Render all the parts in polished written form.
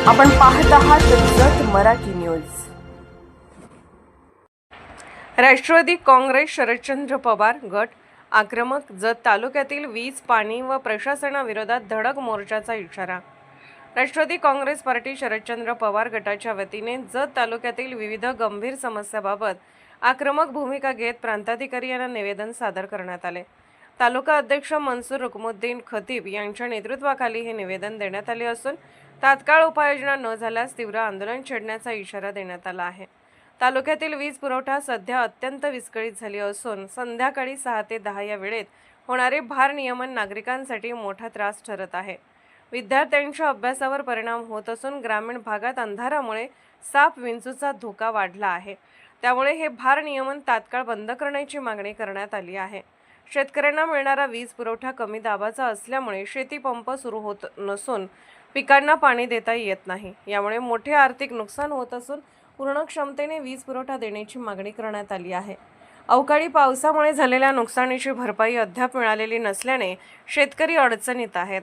आपण पाहत आहात जत मराठी न्यूज। राष्ट्रवादी काँग्रेस शरदचंद्र पवार गट आक्रमक। जत तालुक्यातील वीज, पाणी व प्रशासनाविरोधात धडक मोर्चाचा इशारा। राष्ट्रवादी काँग्रेस पार्टी शरदचंद्र पवार गटाच्या वतीने जत तालुक्यातील विविध गंभीर समस्याबाबत आक्रमक भूमिका घेत प्रांताधिकारी यांना निवेदन सादर करण्यात आले। तालुका अध्यक्ष मनसूर रुकमुद्दीन खतीब यांच्या नेतृत्वाखाली हे निवेदन देण्यात आले असून तात्काळ उपाययोजना न झाल्यास तीव्र आंदोलन छेडण्याचा इशारा देण्यात आला आहे। तालुक्यातील वीज पुरवठा सध्या अत्यंत विस्कळीत झाली असून संध्याकाळी 6 ते 10 या वेळेत होणारे भारनियमन नागरिकांसाठी मोठा त्रास ठरत आहे। विद्यार्थ्यांच्या अभ्यासावर परिणाम होत असून ग्रामीण भागात अंधारामुळे साप विंचूचा धोका वाढला आहे। त्यामुळे हे भारनियमन तात्काळ बंद करण्याची मागणी करण्यात आली आहे। शेतकऱ्यांना मिळणारा वीज पुरवठा कमी दाबाचा असल्यामुळे शेती पंप सुरू होत नसून पिकांना पाणी देता येत नाही। यामुळे मोठे आर्थिक नुकसान होत असून पूर्ण क्षमतेने वीज पुरवठा देण्याची मागणी करण्यात आली आहे। अवकाळी पावसामुळे झालेल्या नुकसानीची भरपाई अद्याप मिळालेली नसल्याने शेतकरी अडचणीत आहेत।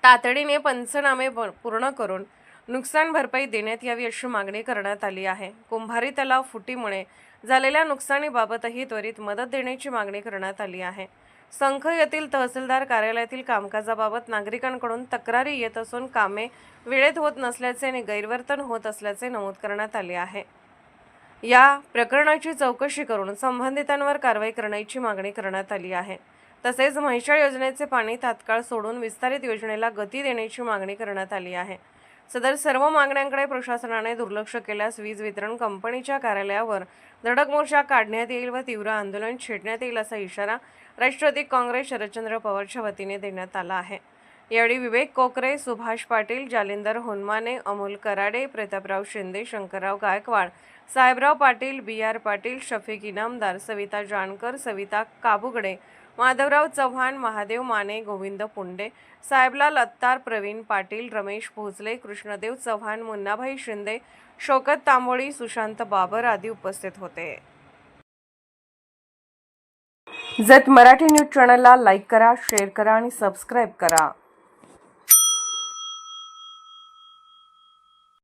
तातडीने पंचनामे पूर्ण करून नुकसान भरपाई देण्यात यावी अशी मागणी करण्यात आली आहे। कुंभारी तलाव फुटीमुळे झालेल्या नुकसानीबाबतही त्वरित मदत देण्याची मागणी करण्यात आली आहे। संख येथील तहसीलदार कार्यालयातील कामकाजाबाबत नागरिकांकडून तक्रारी येत असून कामे वेळेत होत नसल्याचे आणि गैरवर्तन होत असल्याचे नमूद करण्यात आले आहे। या प्रकरणाची चौकशी करून संबंधितांवर कारवाई करण्याची मागणी करण्यात आली आहे। तसेच म्हैसाळ योजनेचे पाणी तात्काळ सोडून विस्तारित योजनेला गती देण्याची मागणी करण्यात आली आहे। सदर सर्व मागण्यांकडे प्रशासनाने दुर्लक्ष केल्यास वीज वितरण कंपनीच्या कार्यालयावर धडक मोर्चा काढण्यात येईल व तीव्र आंदोलन छेडण्यात येईल असा इशारा राष्ट्रवादी काँग्रेस शरदचंद्र पवारच्या वतीने देण्यात आला आहे। यावेळी विवेक कोकरे, सुभाष पाटील, जालिंदर होनमाने, अमोल कराडे, प्रतापराव शिंदे, शंकरराव गायकवाड, साहेबराव पाटील, BR पाटील, शफीक इनामदार, सविता जानकर, सविता काबुगडे, माधवराव चव्हाण, महादेव माने, गोविंद पुंडे, साहेबलाल अत्तार, प्रवीण पाटील, रमेश भोसले, कृष्णदेव चव्हाण, मुन्नाभाई शिंदे, शौकत तांबोळी, सुशांत बाबर आदी उपस्थित होते। जत मराठी न्यूज चॅनलला लाईक करा, शेअर करा आणि सबस्क्राईब करा।